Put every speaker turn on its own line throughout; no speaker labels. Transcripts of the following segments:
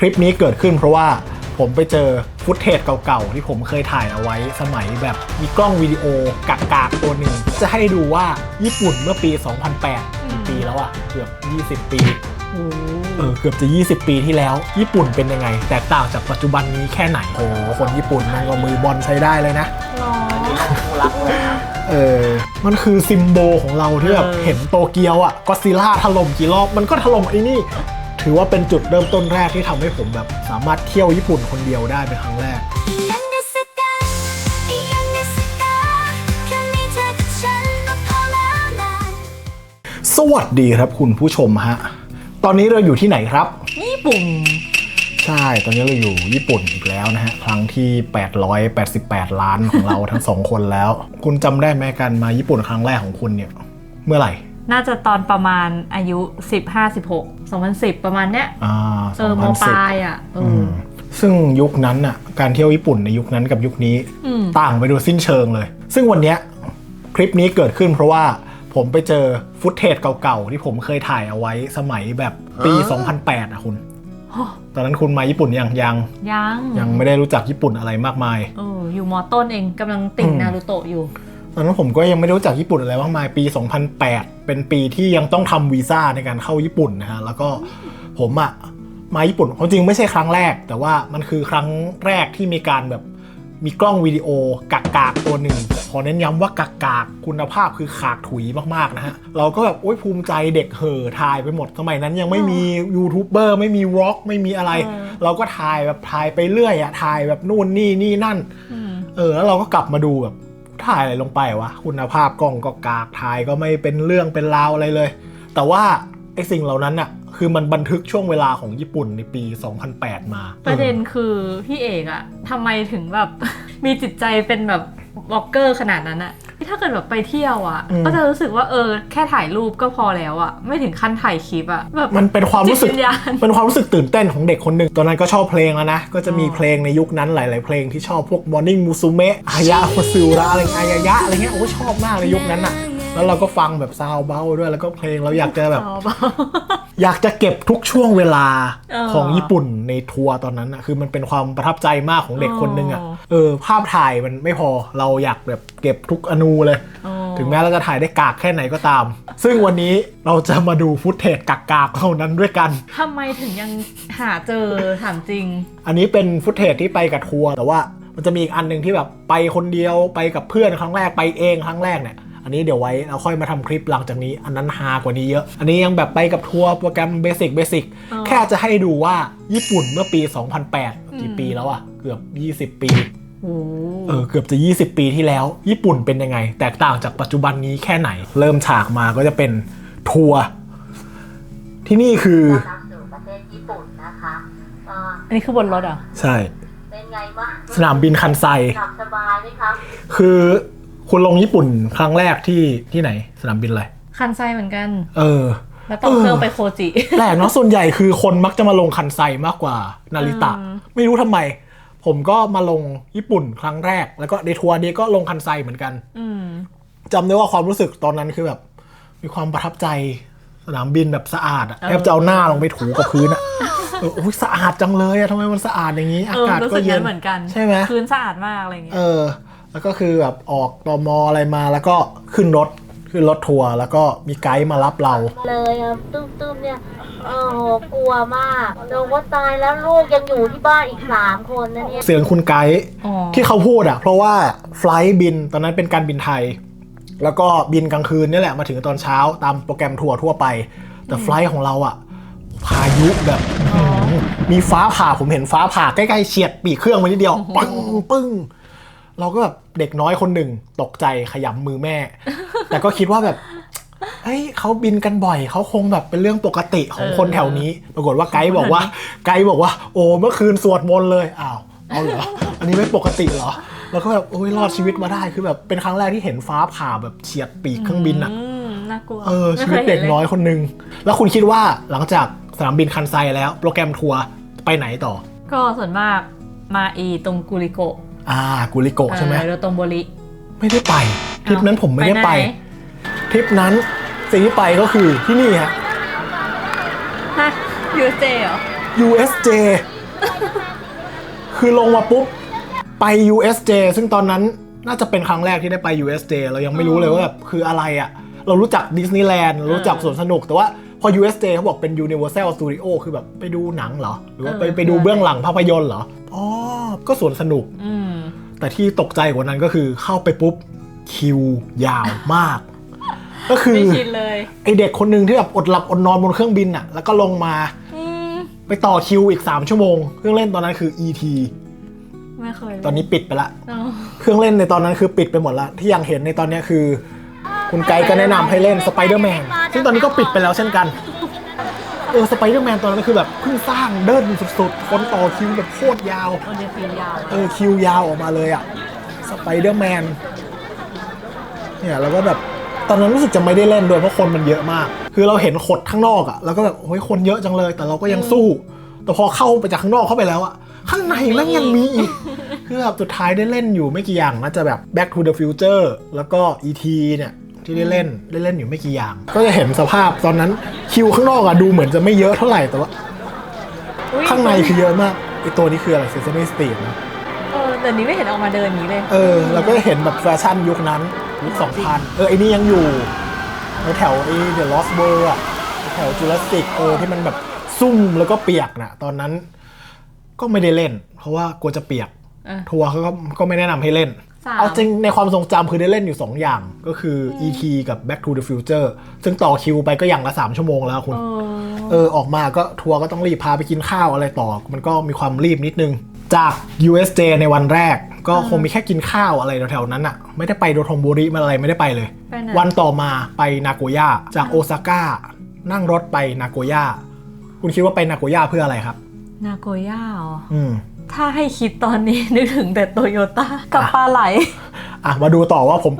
คลิปนี้เกิดขึ้นเพราะว่าผมไปเจอฟุตเทจเก่าๆที่ผมเคยถ่ายเอาไว้สมัยแบบมีกล้องวิดีโอกากๆตัวหนึ่งจะให้ดูว่าญี่ปุ่นเมื่อปี 2008 ปีแล้วอะเกือบ20 ปีเกือบจะ20 ปีที่แล้วญี่ปุ่นเป็นยังไงแตกต่างจากปัจจุบันนี้แค่ไหนโอ้คนญี่ปุ่นมันก็มือบอลใช้ได้เลยนะมันคือซิมโบลของเราที่แบบเห็นโตเกียวอะก็อดซิลล่าถล่มกี่รอบมันก็ถล่มไอ้นี่ถือว่าเป็นจุดเริ่มต้นแรกที่ทำให้ผมแบบสามารถเที่ยวญี่ปุ่นคนเดียวได้เป็นครั้งแรกสวัสดีครับคุณผู้ชมฮะตอนนี้เราอยู่ที่ไหนครับ
ญี่ปุ่น
ใช่ตอนนี้เราอยู่ญี่ปุ่นอีกแล้วนะฮะครั้งที่888ล้านของเรา ทั้งสองคนแล้วคุณจำได้ไหมการมาญี่ปุ่นครั้งแรกของคุณเนี่ยเมื่อไหร่
น่าจะตอนประมาณอายุ15-16 2010ประมาณเนี้ยม.ปลายอ่ะ
ซึ่งยุคนั้นอ่ะการเที่ยวญี่ปุ่นในยุคนั้นกับยุคนี้ต่างไปโดยสิ้นเชิงเลยซึ่งวันนี้คลิปนี้เกิดขึ้นเพราะว่าผมไปเจอฟุตเทจเก่าๆที่ผมเคยถ่ายเอาไว้สมัยแบบปี 2008 อ่ะคุณตอนนั้นคุณมาญี่ปุ่นยังไม่ได้รู้จักญี่ปุ่นอะไรมากมาย
อยู่ม.ต้นเองกำลังติ่งนารูโตะอยู่
ตอนนั้นผมก็ยังไม่รู้จักญี่ปุ่นอะไรมากมายปี 2008 เป็นปีที่ยังต้องทำวีซ่าในการเข้าญี่ปุ่นนะฮะแล้วก็ผมอะมาญี่ปุ่นจริงไม่ใช่ครั้งแรกแต่ว่ามันคือครั้งแรกที่มีการแบบมีกล้องวิดีโอกากๆตัวหนึ่งขอเน้นย้ำว่ากากๆคุณภาพคือขาดถุยมากๆนะฮะเราก็แบบโอ๊ยภูมิใจเด็กเห่อถ่ายไปหมดสมัยนั้นยังไม่มียูทูบเบอร์ไม่มีวล็อกไม่มีอะไรเราก็ถ่ายไปเรื่อยอะถ่ายแบบนู่นนี่นั่นแล้วเราก็กลับมาดูแบบถ่ายอะไรลงไปวะคุณภาพกล้องก็กากถ่ายก็ไม่เป็นเรื่องเป็นราวอะไรเลยแต่ว่าไอ้สิ่งเหล่านั้นน่ะคือมันบันทึกช่วงเวลาของญี่ปุ่นในปี 2008 มา
ประเด็นคือพี่เอกอะทำไมถึงแบบ มีจิตใจเป็นแบบบล็อกเกอร์ขนาดนั้นอะถ้าเกิดแบบไปเที่ยวอะก็จะรู้สึกว่าแค่ถ่ายรูปก็พอแล้วอะไม่ถึงขั้นถ่ายคลิปอะแบบ
มันเป็นความรู้สึกตื่นเต้นของเด็กคนหนึ่งตอนนั้นก็ชอบเพลงแล้วนะก็จะมีเพลงในยุคนั้นหลายๆเพลงที่ชอบพวก Morning Musume อายะโคซึระอะไรอายะอะไรเงี้ยชอบมากในยุคนั้นอะแล้วเราก็ฟังแบบซาวเบาด้วยแล้วก็เพลงเราอยากจะแบบอยากจะเก็บทุกช่วงเวลาของญี่ปุ่นในทัวร์ตอนนั้นอะคือมันเป็นความประทับใจมากของเด็กคนนึงอะภาพถ่ายมันไม่พอเราอยากแบบเก็บทุกอนูเลยถึงแม้เราจะถ่ายได้กากแค่ไหนก็ตามซึ่งวันนี้เราจะมาดูฟุตเทจกากๆเท่านั้นด้วยกัน
ทำไมถึงยังหาเจอถามจริง
อันนี้เป็นฟุตเทจที่ไปกับทัวร์แต่ว่ามันจะมีอีกอันนึงที่แบบไปคนเดียวไปกับเพื่อนครั้งแรกไปเองครั้งแรกเนี่ยอันนี้เดี๋ยวไว้เราค่อยมาทำคลิปหลังจากนี้อันนั้นฮากว่านี้เยอะอันนี้ยังแบบไปกับทัวร์โปรแกรมเบสิกแค่จะให้ดูว่าญี่ปุ่นเมื่อปี 2008 กี่ปีแล้วอะเกือบ20 ปีเกือบจะ20 ปีที่แล้วญี่ปุ่นเป็นยังไงแตกต่างจากปัจจุบันนี้แค่ไหนเริ่มฉากมาก็จะเป็นทัวร์ที่นี่คือ
ประเทศญี่ปุ่นนะคะ
อันนี้คือบนรถอ่ะ
ใช่
เป็นไงบ้าง
สนามบินคันไซ
สบายไหมครับ
คือคุณลงญี่ปุ่นครั้งแรกที่ไหนสนามบินอะไร
คันไซเหมือนกัน
แล้ว
ต้องเครื่องไปโคจิ
แปลกเนาะส่วนใหญ่คือคนมักจะมาลงคันไซมากกว่านาริตะไม่รู้ทำไมผมก็มาลงญี่ปุ่นครั้งแรกแล้วก็ในทัวร์นี้ก็ลงคันไซเหมือนกันจำได้ว่าความรู้สึกตอนนั้นคือแบบมีความประทับใจสนามบินแบบสะอาดอะแทบจะเอาหน้าลงไปถูกับพื้นอะโอ้ยสะอาดจังเลยอะทำไมมันสะอาดอย่างนี้อากาศก็เย็น
เหมือนกัน
ใช่ไหม
พื้นสะอาดมากอะไรอย่างเงี้ย
แล้วก็คือแบบออกตม.อะไรมาแล้วก็ขึ้นรถทัวร์แล้วก็มีไกด์มารับเรา
เลยครับตุ้มเนี่ยกลัวมากเราว่าตายแล้วลูกยังอยู่ที่บ้านอีก3 คนนะเนี่ย
เสียงคุณไกด์ที่เขาพูดอะเพราะว่าไฟลท์บินตอนนั้นเป็นการบินไทยแล้วก็บินกลางคืนนี่แหละมาถึงตอนเช้าตามโปรแกรมทัวร์ทั่วไปแต่ไฟลท์ของเราอะพายุแบบมีฟ้าผ่าผมเห็นฟ้าผ่าใกล้ๆเฉียดปีกเครื่องมานิดเดียวปึ้งเราก็แบบเด็กน้อยคนหนึ่งตกใจขยำมือแม่แต่ก็คิดว่าแบบเฮ้ยเขาบินกันบ่อยเขาคงแบบเป็นเรื่องปกติของคนแถวนี้ปรากฏว่าไกด์บอกว่าโอ้เมื่อคืนสวดมนต์เลยเอาเหรออันนี้ไม่ปกติเหรอแล้วก็แบบโอ้ยรอดชีวิตมาได้คือแบบเป็นครั้งแรกที่เห็นฟ้าผ่าแบบเฉียดปีกเครื่องบินอะ
น่ากลัว
ชีวิตเด็กน้อยคนนึงแล้วคุณคิดว่าหลังจากสนามบินคันไซแล้วโปรแกรมทัวร์ไปไหนต่อ
ก็ส่วนมากมาตรงกุริโกะ
กุริโกะใช่ไหม
โรโตโบริ
ไม่ได้ไปทริปนั้นผมไม่ได้ไปทริปนั้นสิ่งที่ไปก็คือที่นี่ฮะ
ยูเจเหรอ
USJ คือลงมาปุ๊บไป USJ ซึ่งตอนนั้นน่าจะเป็นครั้งแรกที่ได้ไป USJ เรายังไม่รู้เลยว่าแบบคืออะไรอ่ะเรารู้จักดิสนีย์แลนด์รู้จักสวนสนุกแต่ว่าพอ USJ เขาบอกเป็น Universal Studio คือแบบไปดูหนังเหรอหรือว่าไปดูเบื้องหลังภาพยนตร์เหรออ๋อก็สวนสนุกแต่ที่ตกใจกว่านั้นก็คือเข้าไปปุ๊บคิวยาวมากก็คือ
ไม่ชินเลย
ไอเด็กคนหนึ่งที่แบบอดหลับอดนอนบนเครื่องบินอ่ะแล้วก็ลงมาไปต่อคิวอีก3ชั่วโมงเครื่องเล่นตอนนั้นคือ ET
ไม่เคย
ตอนนี้ปิดไปละ
อ๋อ
เครื่องเล่นในตอนนั้นคือปิดไปหมดละที่ยังเห็นในตอนนี้คือคุณไกด์ก็แนะนำให้เล่นสไปเดอร์แมนซึ่งตอนนี้ก็ปิดไปแล้วเช่นกันสไปเดอร์แมนตอนนั้นคือแบบเพิ่งสร้างเดินสุดๆคนต่อคิวแบบโคตรยาว
วันนี้คิวยาว
คิวยาวออกมาเลยอ่ะสไปเดอร์แมนเนี่ยแล้วก็แบบตอนนั้นรู้สึกจะไม่ได้เล่นด้วยเพราะคนมันเยอะมากคือเราเห็นขดข้างนอกอ่ะแล้วก็แบบโอ้ยคนเยอะจังเลยแต่เราก็ยังสู้แต่พอเข้าไปจากข้างนอกเข้าไปแล้วอ่ะข้างในแม่งยังมีอีกคือแบบสุดท้ายได้เล่นอยู่ไม่กี่อย่างน่าจะแบบ Back to the Future แล้วก็ E.T. เนี่ยที่ได้เล่นอยู่ไม่กี่อย่างก็จะเห็นสภาพตอนนั้นคิวข้างนอกอ่ะดูเหมือนจะไม่เยอะเท่าไหร่แต่ว่าข้างในคือเยอะมากไอตัวนี้คืออะไร Sesame Street นะ
แต่นี้ไม่เห็นออกมาเดินอย่างนี้เลย
เราก็เห็นแบบแฟชั่นยุคนั้นยุค 2000ไอ้นี่ยังอยู่แถวไอ้ The Lost World อ่ะแถวจูราสสิกที่มันแบบซุ่มแล้วก็เปียกน่ะตอนนั้นก็ไม่ได้เล่นเพราะว่ากลัวจะเปียกทัวร์เขาก็ไม่แนะนำให้เล่นเอาจริงในความทรงจำคือได้เล่นอยู่2อย่างก็คือ E.T. กับ Back to the Future ซึ่งต่อคิวไปก็อย่างละ3ชั่วโมงแล้วคุณออกมาก็ทัวร์ก็ต้องรีบพาไปกินข้าวอะไรต่อมันก็มีความรีบนิดนึงจาก USJ ในวันแรกก็คงมีแค่กินข้าวอะไรแถวๆนั้นอ่ะไม่ได้ไปโดโทโมริมาอะไรไม่ได้ไปเลยวันต่อมาไปนาโกย่าจากโอซาก้านั่งรถไปนาโกย่าคุณคิดว่าไปนาโกย่าเพื่ออะไรครับ
นาโกย่าถ้าให้คิดตอนนี้นึกถึงแต่โตโยต้ากับปลาไหล
มาดูต่อว่าผม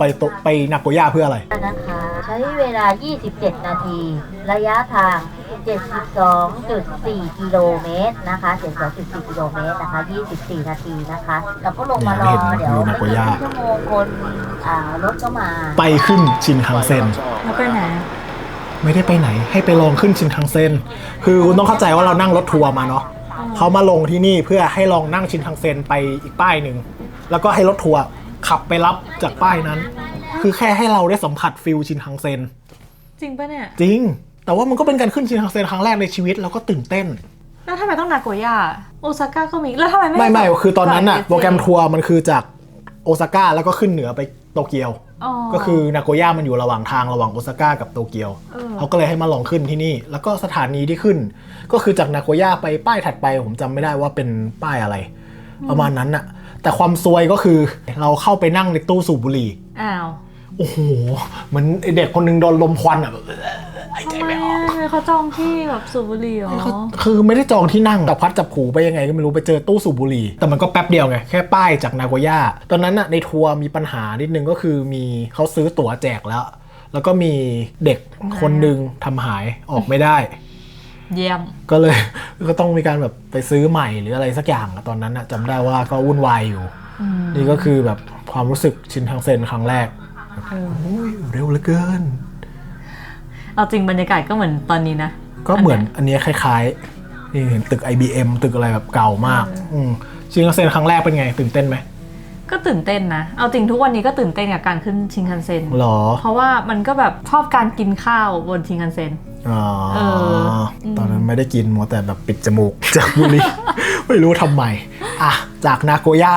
ไปนาโกย่าเพื่ออะไร
นะคะใช้เวลา27นาทีระยะทาง72.4 กิโลเมตรนะคะ72.4 กิโลเมตรนะคะ24นาทีนะคะแล้วก็ลงมารอเดี๋ยวไม่ถึงชั่วโมงคนรถก็มา
ไปขึ้นชินคังเซ็น
แล้วไปไหน
ไม่ได้ไปไหนให้ไปลองขึ้นชินคังเซ็นคือคุณต้องเข้าใจว่าเรานั่งรถทัวร์มาเนาะเขามาลงที่นี่เพื่อให้ลองนั่งชินคังเซ็นไปอีกป้ายหนึ่งแล้วก็ให้รถทัวร์ขับไปรับจากป้ายนั้นคือแค่ให้เราได้สัมผัสฟิลชินคังเซ็น
จริงปะเนี่ย
จริงแต่ว่ามันก็เป็นการขึ้นชินคังเซ็นครั้งแรกในชีวิตเราก็ตื่นเต้น
แล้วทำไมต้องนาโกย่าโอซาก้าก็มีแล้วทำไม
ไม่คือตอนนั้นอะโปรแกรมทัวร์มันคือจากโอซาก้าแล้วก็ขึ้นเหนือไปโตเกียวก็คือนาโกย่ามันอยู่ระหว่างทางระหว่างโอซาก้ากับโตเกียวเขาก็เลยให้มาลองขึ้นที่นี่แล้วก็สถานีที่ขึ้นก็คือจากนาโกย่าไปป้ายถัดไปผมจำไม่ได้ว่าเป็นป้ายอะไรประมาณนั้นอะแต่ความซวยก็คือเราเข้าไปนั่งในตู้สูบบุหรี่โอ้โหเหมือนเด็กคนนึงโดนลมควันอะ
ทำไมเขาจองที่แบบสูบบุหรี่หรอ
คือไม่ได้จองที่นั่งแต่พัดจับผูไปยังไงก็ไม่รู้ไปเจอตู้สูบบุหรี่แต่มันก็แป๊บเดียวไงแค่ป้ายจากนาโกย่าตอนนั้นน่ะในทัวร์มีปัญหานิดนึงก็คือมีเขาซื้อตั๋วแจกแล้วก็มีเด็กคนนึงทำหายออกไม่ได้
เยี่ยม
ก็เลยก็ต้องมีการแบบไปซื้อใหม่หรืออะไรสักอย่างตอนนั้นน่ะจำได้ว่าก็วุ่นวายอยู่นี่ก็คือแบบความรู้สึกชินคังเซ็นครั้งแรกเร็วเหลือเกิน
เอาจริงบรรยากาศก็เหมือนตอนนี้นะ
ก็เหมือนอันนี้คล้ายๆนี่เห็นตึก IBM ตึกอะไรแบบเก่ามากชินคันเซ็นครั้งแรกเป็นไงตื่นเต้นไหม
ก็ตื่นเต้นนะเอาจริงทุกวันนี้ก็ตื่นเต้นกับการขึ้นชินคันเซ็น
หรอ
เพราะว่ามันก็แบบชอบการกินข้าวบนชินคันเซ็น
ตอนนั้นไม่ได้กินมัวแต่แบบปิดจมูกจากบุรี ไม่รู้ทำไมจากนาโกย่า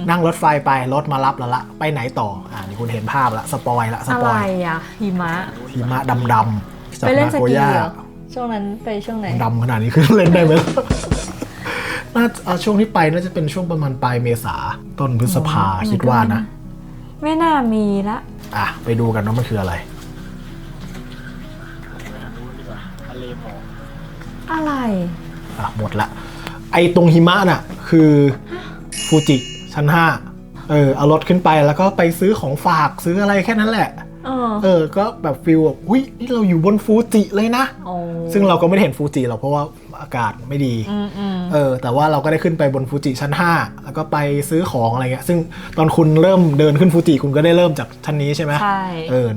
นั่งรถไฟไปรถมารับแล้วละไปไหนต่อนี่คุณเห็นภาพละสปอย
อะไรหิมะ
ดำ
ไปเล่นสกีเหรอช่วงนั้นไปช่วงไหน
ดำขนาดนี้ขึ้นเล่นได้ไหมน่าช่วงที่ไปน่าจะเป็นช่วงประมาณปลายเมษาต้นพฤษภาคิดว่านะ
ไม่น่ามีละ
ไปดูกันว่ามันคืออะไรหมดละไอตรงหิมะน่ะคือฟูจิชั้น5เอารถขึ้นไปแล้วก็ไปซื้อของฝากซื้ออะไรแค่นั้นแหละก็แบบฟีลแบบอุ้ยนี่เราอยู่บนฟูจิเลยนะซึ่งเราก็ไม่ได้เห็นฟูจิหรอกเพราะว่าอากาศไม่ดีแต่ว่าเราก็ได้ขึ้นไปบนฟูจิชั้น5แล้วก็ไปซื้อของอะไรเงี้ยซึ่งตอนคุณเริ่มเดินขึ้นฟูจิคุณก็ได้เริ่มจากชั้นนี้ใช่ไหม
ใช่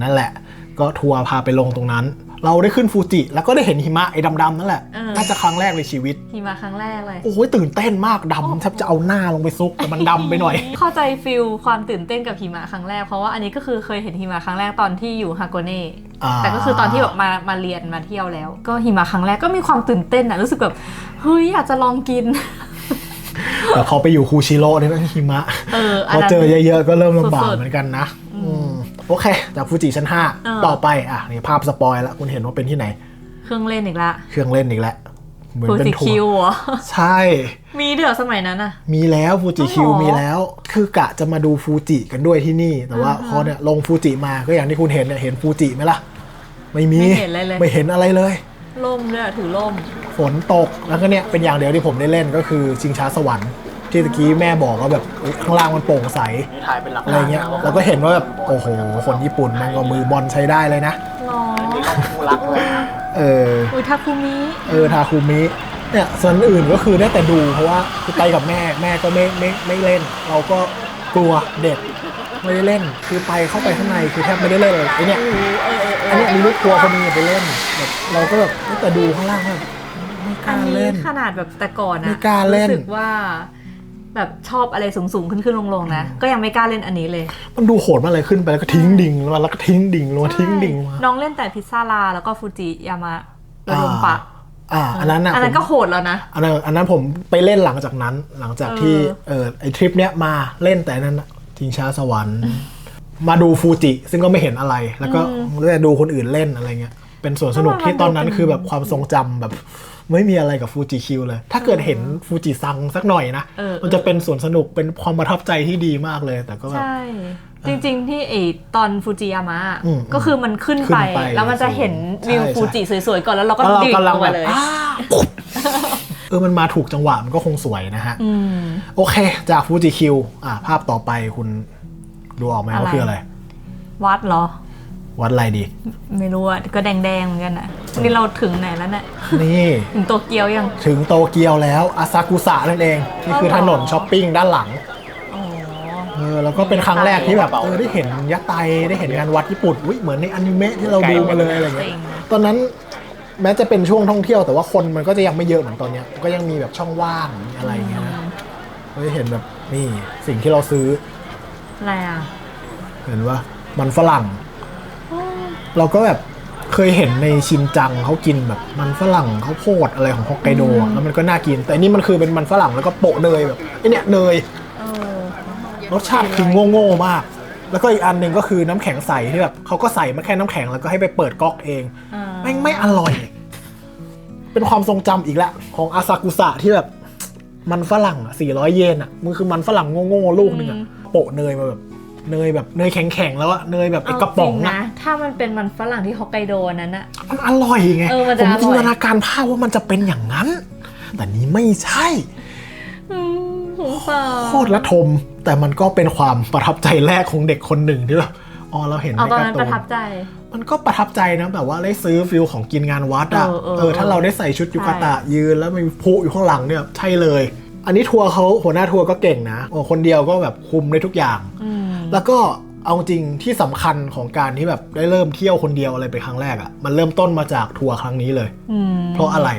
นั่นแหละก็ทัวร์พาไปลงตรงนั้น เราได้ขึ้นฟูจิแล้วก็ได้เห็นหิมะไอ้ดำๆนั่นแหละน่าจะครั้งแรกในชีวิต
หิมะครั้งแรกเลย
โอ้ยตื่นเต้นมากดำแทบจะเอาหน้าลงไปซุกแต่มันดำไปหน่อย
เข้าใจฟิลความตื่นเต้นกับหิมะครั้งแรกเพราะว่าอันนี้ก็คือเคยเห็นหิมะครั้งแรกตอนที่อยู่ฮาโกเน่แต่ก็คือตอนที่แบบมาเรียนมาเที่ยวแล้วก็หิมะครั้งแรกก็มีความตื่นเต้นอะรู้สึกแบบเฮ้ยอยากจะลองกิน
แต่พอไปอยู่คูชิโร่เนี่ยหิมะพอเจอเยอะๆก็เริ่มลำบากเหมือนกันนะโอเคจากฟูจิชั้น5ต่อไปอ่ะนี่ภาพสปอยแล้วคุณเห็นว่าเป็นที่ไหน
เครื่องเล่นอีกละ
เครื่องเล่นอีกแล้ว
เหมือนเป็นทัวร์
ใช่
มีเดี๋ยวสมัยนั้นอะ
มีแล้วฟูจิคิวมีแล้วคือกะจะมาดูฟูจิกันด้วยที่นี่แต่ว่าพอเนี่ยลงฟูจิมาก็อย่างที่คุณเห็นเนี่ยเห็นฟูจิไหมล่ะไม่มี
ไม่เห็นอะไรเลย
ไม่เห็นอะไรเลย
ล่มด้วยถือล่ม
ฝนตกแล้วก็เนี่ยเป็นอย่างเดียวที่ผมได้เล่นก็คือชิงช้าสวรรค์ที่ตะกี้แม่บอกว่าแบบข้างล่างมันโปร่งใสอะไรเงี้ยเราก็เห็นว่าแบบโอ้โหคนญี่ปุ่นมันก็มือบอลใช้ได้เลยนะ
อุทาคุมิ
ทาคุมิเนี่ยส่วนอื่นก็คือได้แต่ดูเพราะว่าคือไปกับแม่ก็ไม่เล่นเราก็กลัวเด็กไม่ได้เล่นคือไปเข้าไปข้างในคือแทบไม่ได้เล่นเลยไอเนี่ยอันนี้มีลูกทัวร์คนนึงไปเล่นแบบเราก็แบบแต่ดูข้างล่างแบบไม่กล้าเล่น
ขนาดแบบแต่ก่อนนะ
ไม่กล้าเล่น
รู้สึกว่าแบบชอบอะไรสูงขึ้นลงนะก็ยังไม่กล้าเล่นอันนี้เลย
มันดูโหดมากเลยขึ้นไปแล้วก็ทิ้งดิ่งแล้วก็ทิ้งดิ่งลงทิ้งดิ่ง
น้องเล่นแต่พิซซ่าลาแล้วก็ฟูจิยามะระลมปะ
อันนั้น
ก็โหดแล้วนะ
อันนั้นผมไปเล่นหลังจากนั้นหลังจากที่ไอทริปเนี้ยมาเล่นแต่นั้นชิงช้าสวรรค์มาดูฟูจิซึ่งก็ไม่เห็นอะไรแล้วก็ได้ดูคนอื่นเล่นอะไรเงี้ยเป็นส่วนสนุกที่ตอนนั้นคือแบบความทรงจำแบบไม่มีอะไรกับฟูจิคิวเลยถ้าเกิดเห็นฟูจิซังสักหน่อยนะมันจะเป็นส่วนสนุกเป็นความประทับใจที่ดีมากเลยแต่ก็
ใช่จริงๆที่ตอนฟูจิยามะก็คือมันขึ้นไปแล้วมันจะเห็นวิวฟูจิสวยๆก่อนแล้วเราก็ดิ่งลงมาเลย
มันมาถูกจังหวะมันก็คงสวยนะฮะโอเคจากฟูจิคิวภาพต่อไปคุณดูออกไหมว่าคืออะไร
วัดเหรอ
วัดอะไรดี
ไม่รู้อ่ะก็แดงๆเหมือนกันอ่ะนี่เราถึงไหนแล้วเนี่ย
นี่
ถึงโตเกียวยัง
ถึงโตเกียวแล้วอาซากุสะนั่นเองนี่คือถนนช้อปปิ้งด้านหลังแล้วก็เป็นครั้งแรกที่แบบได้เห็นยัตไตได้เห็นงานวัดญี่ปุ่นเหมือนในอนิเมะที่เราดูมาเลยอะไรเงี้ยตอนนั้นแม้จะเป็นช่วงท่องเที่ยวแต่ว่าคนมันก็จะยังไม่เยอะเหมือนตอนนี้ก็ยังมีแบบช่องว่างอะไรเงี้ยได้เห็นแบบนี่สิ่งที่เราซื้อ
อะไรอ่ะ
เห็นว่ามันฝรั่งเราก็แบบเคยเห็นในชินจังเขากินแบบมันฝรั่งข้าวโพดอะไรของฮอกไกโดแล้วมันก็น่ากินแต่อันนี้มันคือเป็นมันฝรั่งแล้วก็โปะเนยแบบไอเนี่ยเนยรสชาติคือโง่ๆมากแล้วก็อีกอันหนึ่งก็คือน้ำแข็งใสที่แบบเขาก็ใส่มาแค่น้ำแข็งแล้วก็ให้ไปเปิดก๊อกเองไม่อร่อยเป็นความทรงจำอีกแล้วของอาซากุสะที่แบบมันฝรั่ง400 เยนมันคือมันฝรั่งโง่ๆลูกนึงโปะเนยมาแบบเนยแบบเนยแข็งๆแล้วอะเนยแบบไอ้กระป๋องนะ
ถ้ามันเป็นมันฝรั่งที่ฮอกไกโดนั้นอะ
มันอร่อยไงผมจินตนาการภาพว่ามันจะเป็นอย่างนั้นแต่นี้ไม่ใช่โคตรละทมแต่มันก็เป็นความประทับใจแรกของเด็กคนหนึ่งที่แบบเราเห็นในการ์ตูน
ประทับใจ
มันก็ประทับใจนะแบบว่าได้ซื้อฟิลของกินงานวัดอะถ้าเราได้ใส่ชุดยูกาตะยืนแล้วมีพุอยู่ข้างหลังเนี่ยใช่เลยอันนี้ทัวร์เขาหัวหน้าทัวร์ก็เก่งนะคนเดียวก็แบบคุมได้ทุกอย่างแล้วก็เอาจริงที่สำคัญของการที่แบบได้เริ่มเที่ยวคนเดียวอะไรไปครั้งแรกอะมันเริ่มต้นมาจากทัวร์ครั้งนี้เลยเพราะอะไร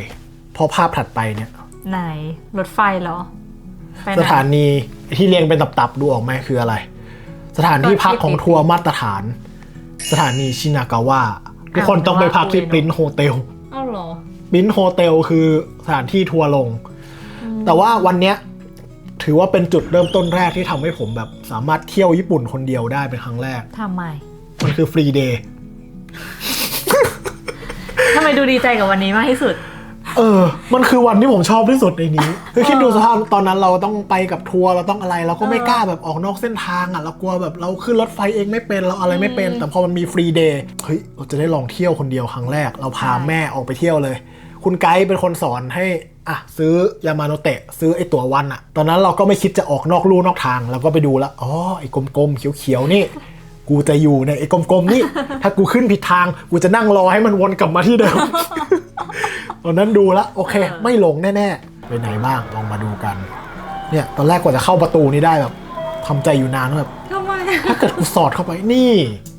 เพราะภาพถัดไปเนี่ย
ไหนรถไฟเหรอ
สถานีที่เรียงเป็นตับๆดูออกไหมคืออะไรสถานที่พักของทัวร์มาตรฐานสถานีชินากาวะทุกคนต้องไปพักที่ปริ้นโฮเทล
อ้าวเหรอ
ปริ้นโฮเทลคือสถานที่ทัวร์ลงแต่ว่าวันเนี้ยถือว่าเป็นจุดเริ่มต้นแรกที่ทำให้ผมแบบสามารถเที่ยวญี่ปุ่นคนเดียวได้เป็นครั้งแรก
ทำไม
มันคือฟรีเดย์
ทำไมดูดีใจกับวันนี้มากที่สุด
มันคือวันที่ผมชอบที่สุดในนี้คือคิดดูสภาพตอนนั้นเราต้องไปกับทัวร์เราต้องอะไรเราก็ไม่กล้าแบบออกนอกเส้นทางเรากลัวแบบเราขึ้นรถไฟเองไม่เป็นเราอะไรไม่เป็นแต่พอมันมีฟรีเดย์เฮ้ยเราจะได้ลองเที่ยวคนเดียวครั้งแรกเราพาแม่ออกไปเที่ยวเลยคุณไกด์เป็นคนสอนให้ซื้อยามาโนเตะซื้อไอตั๋ววันตอนนั้นเราก็ไม่คิดจะออกนอกลู่นอกทางเราก็ไปดูแล้วไอ้กลมๆเขียวๆนี่กูจะอยู่ในไอ้กลมๆนี่ถ้ากูขึ้นผิดทางกูจะนั่งรอให้มันวนกลับมาที่เดิมตอนนั้นดูแล้วโอเคไม่หลงแน่ๆไปไหนบ้างลองมาดูกันเนี่ยตอนแรกกว่าจะเข้าประตูนี้ได้แบบทำใจอยู่นานแบบ
ทำไม
ถ้าเกิดกูสอดเข้าไปนี่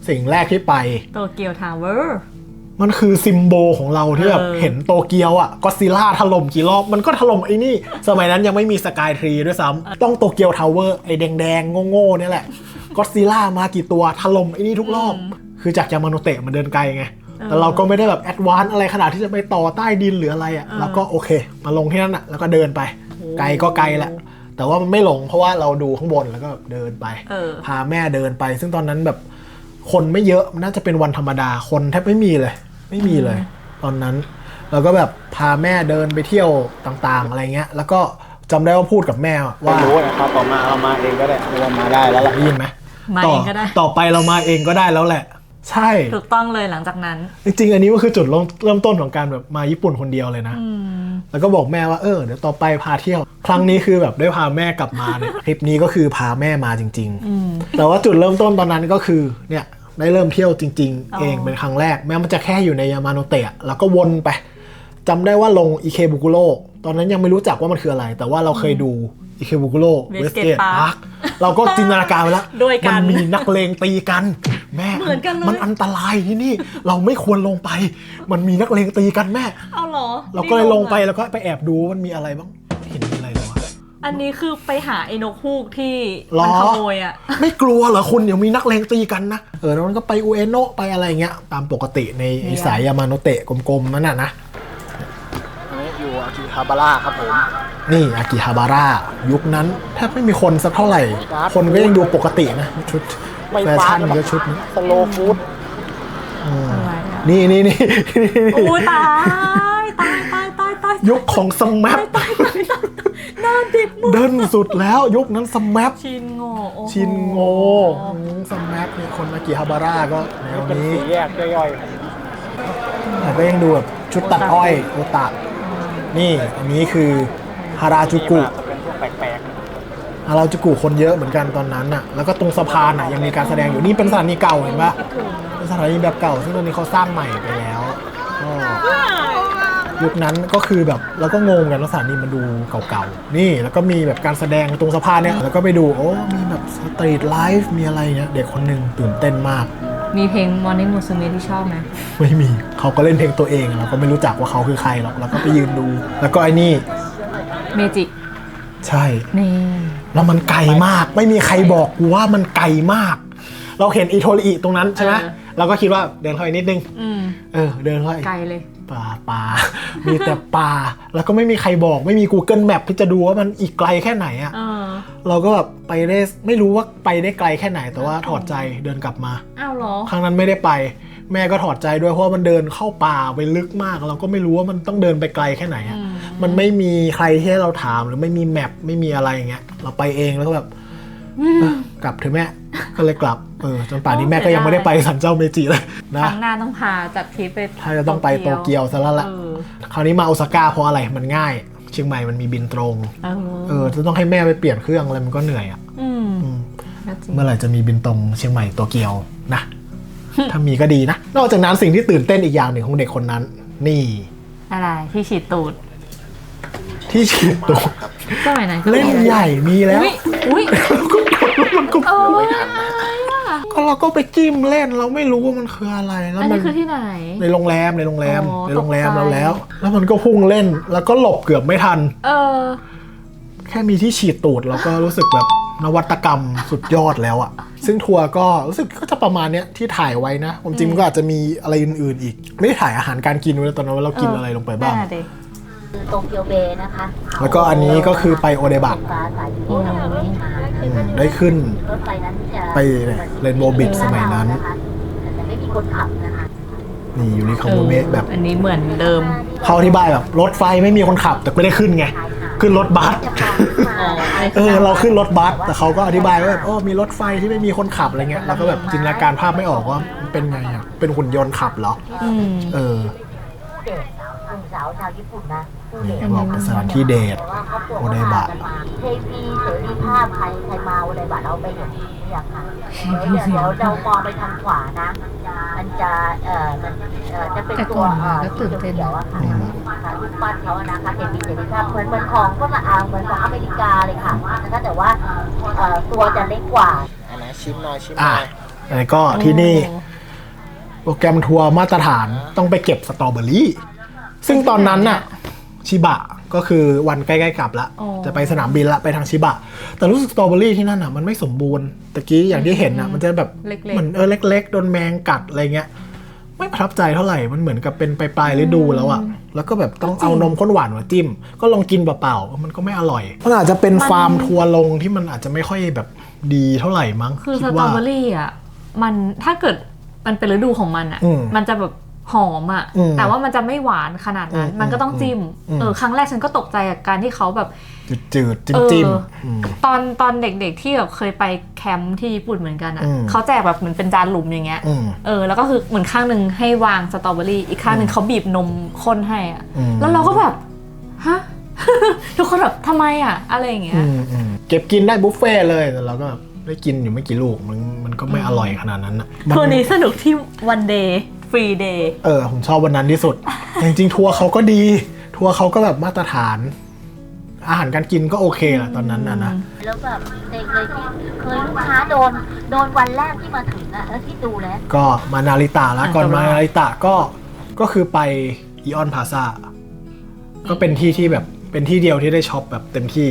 สิ่งแรกที่ไป
โตเกียวทาวเวอร์
มันคือซิมโบลของเราที่แบบเห็นโตเกียวอ่ะก็ซิล่าถล่มกี่รอบมันก็ถล่มไอ้นี่สมัยนั้นยังไม่มีสกายทรีด้วยซ้ำต้องโตเกียวทาวเวอร์ไอ้แดงๆโง่ๆนี่แหละก็ซิล่ามากี่ตัวถล่มไอ้นี่ทุกรอบคือจากยามาโนเตะมันเดินไกลไงแต่เราก็ไม่ได้แบบแอดวานซ์อะไรขนาดที่จะไปต่อใต้ดินหรืออะไรอ่ะเราก็โอเคมาลงที่นั่นอ่ะแล้วก็เดินไปไกลก็ไกลแหละแต่ว่ามันไม่หลงเพราะว่าเราดูข้างบนแล้วก็เดินไปพาแม่เดินไปซึ่งตอนนั้นแบบคนไม่เยอะมันน่าจะเป็นวันธรรมดาคนแทบไม่มีเลยตอนนั้นเราก็แบบพาแม่เดินไปเที่ยวต่างๆอะไรเงี้ยแล้วก็จำได้ว่าพูดกับแม่ว่า
รู้นะครับต่อมาเรามาเองก็ได้เรามาได้แล้วล่ะ
ได้ยินไหม
มาเองก็ได้
ต่อไปเรามาเองก็ได้แล้วแหละใช่
ถูกต้องเลยหลังจากนั้น
จริงๆอันนี้ก็คือจุดเริ่มต้นของการแบบมาญี่ปุ่นคนเดียวเลยนะแล้วก็บอกแม่ว่าเดี๋ยวต่อไปพาเที่ยวครั้งนี้คือแบบได้พาแม่กลับมาเนี่ยคลิปนี้ก็คือพาแม่มาจริงๆแต่ว่าจุดเริ่มต้นตอนนั้นก็คือเนี่ยได้เริ่มเที่ยวจริงๆเองเป็นครั้งแรกแม้มันจะแค่อยู่ในยามาโนเตะแล้วก็วนไปจำได้ว่าลงอิเคบุกุโร่ตอนนั้นยังไม่รู้จักว่ามันคืออะไรแต่ว่าเราเคยดูอิเคบุกุโร่เวสเกตพาร์คเราก็จินตนาการไปแล้วมันมีนักเลงตีกันแม่มันอันตรายที่นี่เราไม่ควรลงไปมันมีนักเลงตีกันแม่
เอาเหรอ
เราก็เลยลงไปแล้วก็ไปแอบดูมันมีอะไรบ้างเห็นมีอะไรหรอวะ
อันนี้คือไปหาไอ้นกฮูกที่มันขโมยอ่ะ
ไม่กลัวเหรอคุณเดี๋ยวมีนักเลงตีกันนะแล้วมันก็ไปอุเอโนะไปอะไรเงี้ยตามปกติในสายยามาโนเตะกลมๆนั่นนะ
อยู่อากิฮาบาระครับผม
นี่อากิฮาบาระยุคนั้นแทบไม่มีคนสักเท่าไหร่คนก็ยังดูปกตินะชุดแฟชั่นก็ชุดนี้
สโลว์ฟู้ด
นี่
โอ้ตาย
ยุคของสแมป
น่าดิบมือ
เดินสุดแล้วยุคนั้นสแมป
ชินโง
สแมปเนี่ยคนอากิฮาบาระก็แนวนี้
แยกย่อย
แต่ก็ยังดูแบบชุดตัดอ้อยโอตะนี่อันนี้คือฮาราจูกุ
เป็นพวกแปลก
ฮาราจูกุคนเยอะเหมือนกันตอนนั้นน่ะแล้วก็ตรงสะพานน่ะยังมีการแสดงอยู่นี่เป็นสถานีเก่าเห็นปะเป็นสถานีแบบเก่าซึ่งตอนนี้เขาสร้างใหม่ไปแล้วก็ยุคนั้นก็คือแบบเราก็งงกันว่าสถานีมันดูเก่าๆนี่แล้วก็มีแบบการแสดงตรงสะพานเนี่ยแล้วก็ไปดูมีแบบสตรีทไลฟ์มีอะไรเนี่ยเด็กคนหนึ่งตื่นเต้นมาก
มีเพลง Morning Musume ที่ชอบไหม
ไม่มีเขาก็เล่นเพลงตัวเองเราก็ไม่รู้จักว่าเขาคือใครหรอกเราก็ไปยืนดูแล้วก็ไอ้นี่
เมจิ
ใช่นี่แล้วมันไกลมากไม่มีใครบอกกูว่ามันไกลมากเราเห็นอิโทริตรงนั้นใช่ไหมเราก็คิดว่าเดินเข้าไปนิดนึงเดินเข้าไป
ไกลเลย
ป่ามีแต่ป่าแล้วก็ไม่มีใครบอกไม่มี Google Map ที่จะดูว่ามันอีกไกลแค่ไหนอ่ะเราก็แบบไปได้ไม่รู้ว่าไปได้ไกลแค่ไหนแต่ว่าถอดใจเดินกลับมา
อ้าวเหรอ
ครั้งนั้นไม่ได้ไปแม่ก็ถอดใจด้วยเพราะมันเดินเข้าป่าไปลึกมากเราก็ไม่รู้ว่ามันต้องเดินไปไกลแค่ไหนอ่ะมันไม่มีใครที่เราถามหรือไม่มีแมปไม่มีอะไรอย่างเงี้ยเราไปเองแล้วก็แบบกลับเถอะแม่ก็เลยกลับจนป่านนี้แม่ก็ยังไม่ได้ไปสันเจ้าเมจิเลยนะ
ครั้งหน้าต้องพาจัดทริปไป
ถ้าจะต้องไปโตเกียวซะแล้วแหละคราวนี้มาโอซาก้าเพราะอะไรมันง่ายเชียงใหม่มันมีบินตรงจะต้องให้แม่ไปเปลี่ยนเครื่องอะไรมันก็เหนื่อยอ่ะเมื่อไหร่จะมีบินตรงเชียงใหม่โตเกียวนะถ้ามีก็ดีนะนอกจากนั้นสิ่งที่ตื่นเต้นอีกอย่างหนึ่งของเด็กคนนั้นนี่
อะไรที่ฉีดตูด
สมัยไหนเล่นใหญ่มีแล้ว
อุ้ย
มันก็ก็เราก็ไปจิ้มเล่นเราไม่รู้ว่ามันคืออะไร
แล้วมันคือที่ไหน
ในโรงแรมเราแล้วมันก็พุ่งเล่นแล้วก็หลบเกือบไม่ทันแค่มีที่ฉีดตูดเราก็รู้สึกแบบนวัตกรรมสุดยอดแล้วอ่ะซึ่งทัวร์ก็รู้สึกก็จะประมาณเนี้ยที่ถ่ายไว้นะความจริงก็อาจจะมีอะไรอื่นๆอีกไม่ได้ถ่ายอาหารการกินไว้ตอนนั้นว่าเรากินอะไรลงไปบ้าง
โตเกียวเบย์นะคะ
แล้วก็อันนี้ก็คือไปโอเดบะได้ขึ้นไปเรนโบว์บิทสมัยนั้น
แต่ไม่มีคนขับนะคะ
นี่อยู่ในคาโมเมะแบบ
อันนี้เหมือนเดิม
เขาอธิบายแบบรถไฟไม่มีคนขับแต่ไม่ได้ขึ้นไงขึ้นรถบัสเราขึ้นรถบัสแต่เขาก็อธิบายว่าแบบมีรถไฟที่ไม่มีคนขับอะไรเงี้ยเราก็แบบจินตนาการภาพไม่ออกว่าเป็นไงอ่ะเป็นหุ่นยนต์ขับเหรอ
สาวชาวญี่ปุ่นนะ
บอกเป็นสถานที่เดทโอเดบะ
เทพีเสรีภาพใครมาโอเดบะเราไปอย่างนี้อย่างค่ะเดี๋ยวเรามองไปทางขวานะมันจะจะเป็นตัวเดี๋ยวอะค่ะรูปปั้นเขาอะนะคะเทพีเสรีภาพเหมือนของก็มาเหมือนของอเมริกาเลยค่ะนะคะแต่ว่าตัวจะเล็กกว่า
อันไหนชิมหน่อย
อันนี้ก็ที่นี่ โปรแกรมทัวร์มาตรฐานต้องไปเก็บสตรอเบอรี่ซึ่งตอนนั้นน่ะชิบะก็คือวันใกล้ๆกลับละ
อ๋อ
จะไปสนามบินละไปทางชิบะแต่รู้สึกสตรอเบอรี่ที่นั่นอ่ะมันไม่สมบูรณ์ตะกี้อย่างที่เห็นอ่ะมันจะแบบ
เล็กๆ
เหมือนเล็กๆโดนแมงกัดอะไรเงี้ยไม่ประทับใจเท่าไหร่มันเหมือนกับเป็นปลายฤดูแล้วอ่ะแล้วก็แบบต้องเอานมข้นหวานมาจิ้มก็ลองกินเปล่าๆมันก็ไม่อร่อยมันอาจจะเป็นฟาร์มทัวร์ลงที่มันอาจจะไม่ค่อยแบบดีเท่าไหร่มั้ง
คือส
คิด
ตรอ
ว่า
เบอรี่อ่ะมันถ้าเกิดมันเป็นฤดูของมันอ่ะ
อืม
มันจะแบบหอมอ่ะ
อืม
แต่ว่ามันจะไม่หวานขนาดนั้น มันก็ต้องจิ้ม ครั้งแรกฉันก็ตกใจกับการที่เขาแบบ
จืดๆจิ้มๆ
ตอนเด็กๆที่แบบเคยไปแคมป์ที่ญี่ปุ่นเหมือนกันอ่ะ
อืม
เขาแจกแบบเหมือนเป็นจานหลุมอย่างเงี้ย แล้วก็คือเหมือนข้างหนึ่งให้วางสตรอเบอรี่อีกข้างหนึ่งเขาบีบนมข้นให้อ่ะ แล้วเราก็แบบฮะ ทุกคนแบบทำไมอ่ะอะไรอย่างเงี้ย
เก็บกินได้บุฟเฟ่ต์เลยแต่เราก็ได้กินอยู่ไม่กี่ลูกมันก็ไม่อร่อยขนาดนั้นนะ
ทัวร์นี้สนุกที่วันเดย์ฟรีเดย์
ผมชอบวันนั้นที่สุด แต่จริงๆทัวร์เขาก็ดีทัวร์เขาก็แบบมาตรฐาน อาหารการกินก็โอเคแหละตอนนั้นนะ
แล้วแบบเด็กเลยที่เคยลูกค้าโดนวันแรกที่มาถึงอะแล้วที่ดูแล้ว
ก็มานาริตะแล้วก่อนมานาริตะก็คือไปอีออนพลาซ่าก็เป็นที่ที่แบบเป็นที่เดียวที่ได้ช็อปแบบเต็มที่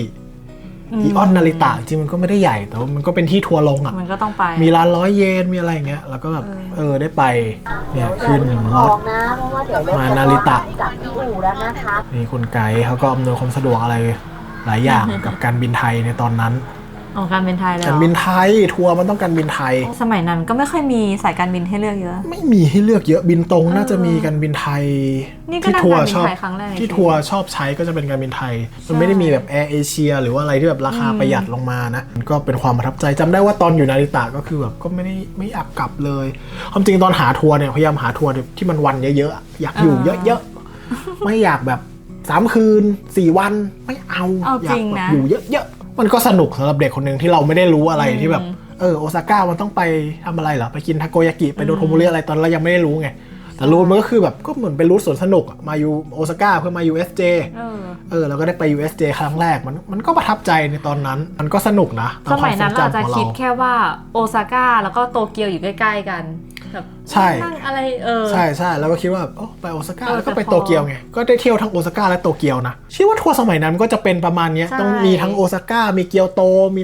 อีออนนาริตะจริงมันก็ไม่ได้ใหญ่แต่ว่ามันก็เป็นที่ทัวร์ลงอ่ะ
มันก็ต้องไป
มีร้าน100 เยนมีอะไรอย่างเงี้ยแล้วก็แบบได้ไปเนี่ยขึ้นรถ
นะเพราะว่าเดี๋ยวเร
มานาริตะ
กลับที่อู่แล้วนะคะ
มีคุณไกด์เขาก็อำนวยความสะดวกอะไรหลายอย่าง กับการบินไทยในตอนนั้น
ออกการบินไทยแล้ว
การบินไทยทัวร์มันต้องการบินไทย
สมัยนั้นก็ไม่ค่อยมีสายการบินให้เลือกเยอะ
ไม่มีให้เลือกเยอะบินตรงน่าจะมีการบินไทย
นี่ก็
ที่
นั่ง
ทัวร์
การบิน
ชอบ
ไทยครั้งแรก
ที่ทัวร์ชอบใช้ก็จะเป็นการบินไทย มันไม่ได้มีแบบแอร์เอเชียหรือว่าอะไรที่แบบราคาประหยัดลงมานะมันก็เป็นความประทับใจจำได้ว่าตอนอยู่นาริตะก็คือแบบก็ไม่อยากกลับเลยความจริงตอนหาทัวร์เนี่ยพยายามหาทัวร์ที่มันวันเยอะๆอยากอยู่เยอะๆไม่อยากแบบ3 คืน 4 วันไม่เอา อยากแบบอยู่เยอะๆมันก็สนุกสำหรับเด็กคนหนึ่งที่เราไม่ได้รู้อะไรที่แบบโอซาก้ามันต้องไปทำอะไรเหรอไปกินทาโกยากิไปโดโทโมริอะไรตอนเรายังไม่ได้รู้ไงแต่รู้มันก็คือแบบก็เหมือนเป็นรูทสวนสนุกอะมาอยู่โอซาก้าเพื่อมา USJ เราก็ได้ไป USJ ครั้งแรกมันก็ประทับใจในตอนนั้นมันก็สนุกนะตา
ส
ควา
มัยนั้น
ทรง
เรา
จำ
จะ
ของ
คิดแค่ว่าโอซาก้าแล้วก็โตเกียวอยู่ใกล้ๆกันแบบ
ใช่
นั่งอะไร
ใช่แล้วก็คิดว่าไปโอซาก้าแล้วก็ไป
แต่พอ
โตเกียวไงก็ได้เที่ยวทั้งโอซาก้าและโตเกียวนะคิดว่าทัวร์สมัยนั้นก็จะเป็นประมาณเนี้ย
ใช่
ต้องมีทั้งโอซาก้ามีเกียวโตมี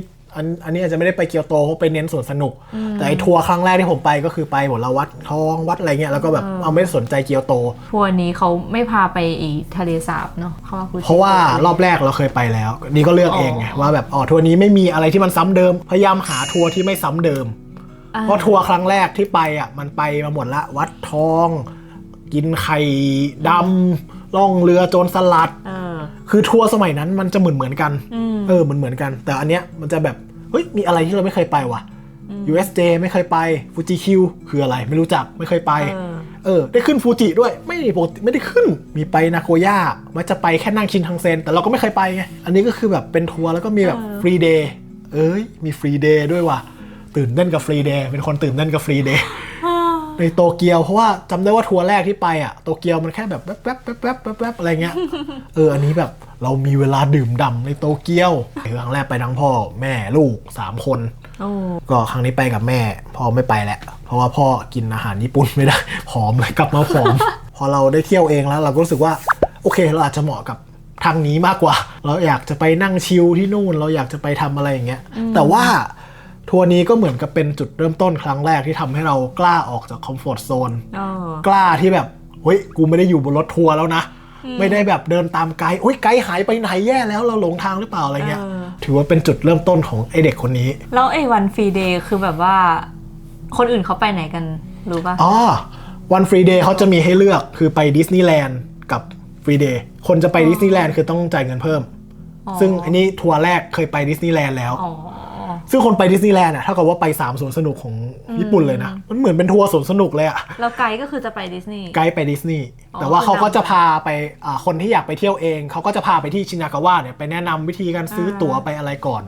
อันนี้อาจจะไม่ได้ไปเกียวโตเพราะไปเน้นสวนสนุกแต่ไอทัวร์ครั้งแรกที่ผมไปก็คือไปหมดละวัดทองวัดอะไรเงี้ยแล้วก็แบบเอาไม่ได้สนใจเกียวโต
ทัวร์นี้เขาไม่พาไปอีทะเลสาบเนาะ
เพราะว่ารอบแรกเราเคยไปแล้วนี่ก็เลือกเองไงว่าแบบทัวร์นี้ไม่มีอะไรที่มันซ้ำเดิมพยายามหาทัวร์ที่ไม่ซ้ำเดิมเพราะทัวร์ครั้งแรกที่ไปมันไปมาหมดละวัดทอง กินไข่ดำล่องเรือโจรสลัดคือทัวร์สมัยนั้นมันจะเหมือนกันเหมือนกัน แต่อันเนี้ยมันจะแบบเฮ้ยมีอะไรที่เราไม่เคยไปวะ USJ ไม่เคยไปฟูจิคิวคืออะไรไม่รู้จักไม่เคยไปได้ขึ้นฟูจิด้วยไม่ได้ขึ้นมีไปนาโกย่ามันจะไปแค่นั่งชินคังเซ็นแต่เราก็ไม่เคยไปไงอันนี้ก็คือแบบเป็นทัวร์แล้วก็มีแบบฟรีเดย์มีฟรีเดย์ด้วยว่ะตื่นเต้นกับฟรีเดย์เป็นคนตื่นเต้นกับฟรีเดย์ในโตเกียวเพราะว่าจำได้ว่าทัวร์แรกที่ไปโตเกียวมันแค่แบบแป๊บอะไรเงี้ยอันนี้แบบเรามีเวลาดื่มด่ำในโตเกียวครั้งแรกไปทั้งพ่อแม่ลูก3 คนก็ครั้งนี้ไปกับแม่พ่อไม่ไปแหละเพราะว่าพ่อกินอาหารญี่ปุ่นไม่ได้ผอมเลยกลับมาผอม พอเราได้เที่ยวเองแล้วเราก็รู้สึกว่าโอเคเราอาจจะเหมาะกับทางนี้มากกว่าเราอยากจะไปนั่งชิลที่นู่นเราอยากจะไปทำอะไรอย่างเงี้ยแต่ว่าทัวร์นี้ก็เหมือนกับเป็นจุดเริ่มต้นครั้งแรกที่ทำให้เรากล้าออกจากคอมฟอร์ตโซนกล้าที่แบบเฮ้ยกูไม่ได้อยู่บนรถทัวร์แล้วนะไม่ได้แบบเดินตามไกด์ไกด์หายไปไหนแย่แล้วเราหลงทางหรือเปล่าอะไรเงี้ยถือว่าเป็นจุดเริ่มต้นของไอเด็กคนนี้
แล้วไอ้วันฟรีเดย์คือแบบว่าคนอื่นเขาไปไหนกันรู้ป่ะ
วันฟรีเดย์เขาจะมีให้เลือกคือไปดิสนีย์แลนด์กับฟรีเดย์คนจะไปดิสนีย์แลนด์คือต้องจ่ายเงินเพิ่มซึ่งอันนี้ทัวร์แรกเคยไปดิสนีย์แลนด์แล้วซึ่งคนไปดิสนีย์แลนด์เท่ากับว่าไป3 สวนสนุกของญี่ปุ่นเลยนะมันเหมือนเป็นทัวร์สวนสนุกเลย
แล้วไกด์ก็คือจะไปดิสนีย์
ไกด์ไปดิสนีย์แต่ว่าเขาก็จะพาไปคนที่อยากไปเที่ยวเองเขาก็จะพาไปที่ชินากาวะเนี่ยไปแนะนำวิธีการซื้อตั๋วไปอะไรก่อน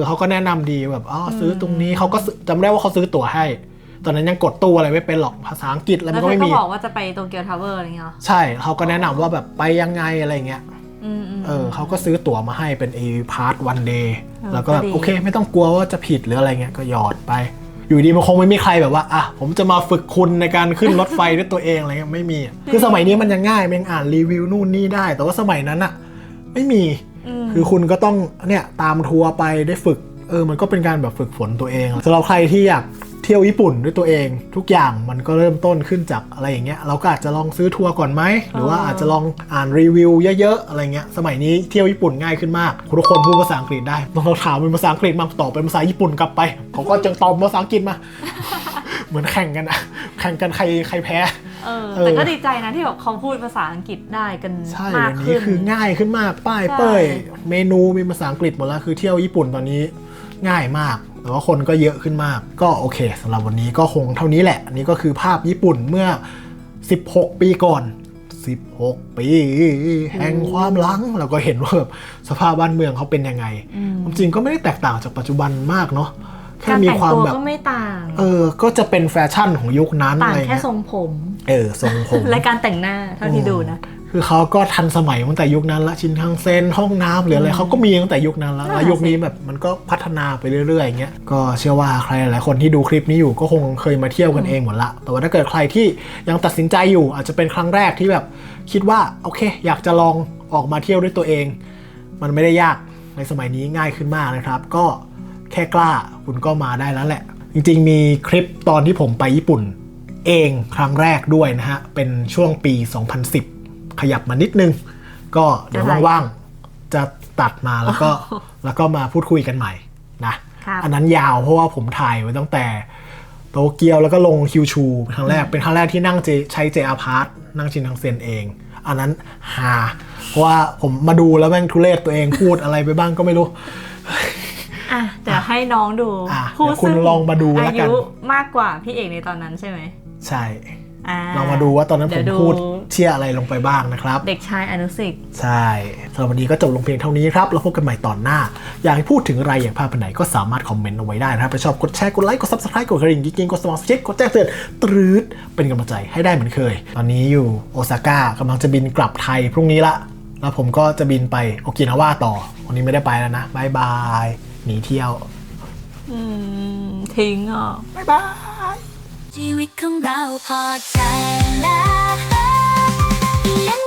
เขาก็แนะนำดีแบบซื้อตรงนี้เขาก็จำได้ว่าเขาซื้อตั๋วให้ตอนนั้นยังกดตู้อะไรไม่เป็นหรอกภาษาอังกฤษอะไรมันก็ไม่มี
แล้วเขาบอกว่าจะไปโตเกียวทาวเวอร์อะไรเงี้ย
ใช่เขาก็แนะนำว่าแบบไปยังไงอะไรเงี้ยเขาก็ซื้อตั๋วมาให้เป็น A Part One Day แล้วก็โอเคไม่ต้องกลัวว่าจะผิดหรืออะไรเงี้ยก็หยอดไป อยู่ดีมันคงไม่มีใครแบบว่าอ่ะผมจะมาฝึกคุณในการขึ้นรถไฟด้วยตัวเองอะไรเงี้ยไม่มีคือสมัยนี้มันยังง่ายมันยังอ่านรีวิวนู่นนี่ได้ แต่ว่าสมัยนั้นอะไม่มีคือคุณก็ต้องเนี่ยตามทัวร์ไปได้ฝึกมันก็เป็นการแบบฝึกฝนตัวเองสำหรับใครที่อยากเที่ยวญี่ปุ่นด้วยตัวเองทุกอย่างมันก็เริ่มต้นขึ้นจากอะไรอย่างเงี้ยเราก็อาจจะลองซื้อทัวร์ก่อนไหมหรือว่าอาจจะลองอ่านรีวิวเยอะๆอะไรเงี้ยสมัยนี้เที่ยวญี่ปุ่นง่ายขึ้นมากทุกคนพูดภาษาอังกฤษได้เราถามเป็นภาษาอังกฤษมาตอบเป็นภาษาญี่ปุ่นกลับไปเขาก็จะตอบภาษาอังกฤษมา เหมือนแข่งกันอะแข่งกันใครแพ้
แต่ก็ดีใจนะที่แบบเขาพูดภาษาอังกฤษได้กัน
ใช่
มาก
วัน
ขึ้
นี้
น
คือง่ายขึ้นมากป้ายเป้ยเมนูมีภาษาอังกฤษหมดแล้วคือเที่ยวญี่ปุ่นตอนนี้ง่ายมากแต่ว่าคนก็เยอะขึ้นมากก็โอเคสำหรับวันนี้ก็คงเท่านี้แหละอันนี้ก็คือภาพญี่ปุ่นเมื่อ16 ปีก่อน16 ปีแห่งความหลังเราก็เห็นว่าแบบสภาพบ้านเมืองเขาเป็นยังไงจริงก็ไม่ได้แตกต่างจากปัจจุบันมากเนาะแค่มีความแบบ
ก็ไม่ต่าง
ก็จะเป็นแฟชั่นของยุคนั้น
ต่าง
อะไร
แค่ทรงผม
ทรงผม
และการแต่งหน้าเท่าที่ดูนะ
คือเขาก็ทันสมัยตั้งแต่ยุคนั้นละชินคังเซ็นห้องน้ำหรืออะไรเขาก็มีตั้งแต่ยุคนั้นแล้วยุคนี้แบบมันก็พัฒนาไปเรื่อยๆอย่างเงี้ยก็เชื่อว่าใครหลายคนที่ดูคลิปนี้อยู่ก็คงเคยมาเที่ยวกันเองหมดละแต่ว่าถ้าเกิดใครที่ยังตัดสินใจอยู่อาจจะเป็นครั้งแรกที่แบบคิดว่าโอเคอยากจะลองออกมาเที่ยวด้วยตัวเองมันไม่ได้ยากในสมัยนี้ง่ายขึ้นมากนะครับก็แค่กล้าคุณก็มาได้แล้วแหละจริงๆมีคลิปตอนที่ผมไปญี่ปุ่นเองครั้งแรกด้วยนะฮะเป็นช่วงปี 2010 ขยับมานิดนึงก็เดี๋ยวว่างๆจะตัดมาแล้วก็มาพูดคุยกันใหม่นะอันนั้นยาวเพราะว่าผมถ่ายไว้ตั้งแต่โตเกียวแล้วก็ลงคิวชูเป็นครั้งแรกที่นั่งใช้ JR Pass นั่งชินคังเซ็นเองอันนั้นฮาเพราะว่าผมมาดูแล้วแม่งทุเรศตัวเองพูดอะไรไปบ้างก็ไม่รู้
เดี๋ยวให้น้องดู
พูดคุณลองมาดูแล้วกัน
อายุมากกว่าพี่เอกในตอนนั้นใช่ไหม
ใช่ลองมาดูว่าตอนนั้นผมพูดเชี่ยอะไรลงไปบ้างนะครับ
เด็กชายอนุสิทธิ์
ใช่สำหรับวันนี้ก็จบลงเพียงเท่านี้ครับแล้วพบกันใหม่ตอนหน้าอยากให้พูดถึงอะไรอยากพาไปไหนก็สามารถคอมเมนต์เอาไว้ได้นะครับไปชอบกดแชร์กดไลค์กด Subscribe กดกระดิ่งกิ๊งกดสมัครกดแจ้งเตือนตรืดเป็นกำลังใจให้ได้เหมือนเคยตอนนี้อยู่โอซาก้ากำลังจะบินกลับไทยพรุ่งนี้ละแล้วผมก็จะบินไปโอกินาวาต่อวันนี้ไม่ได้ไปแล้วนะบายบายหนีเที่ยว
ทิ้ง
บ๊ายบาย
ชีวิตของเราพอใจแล้ว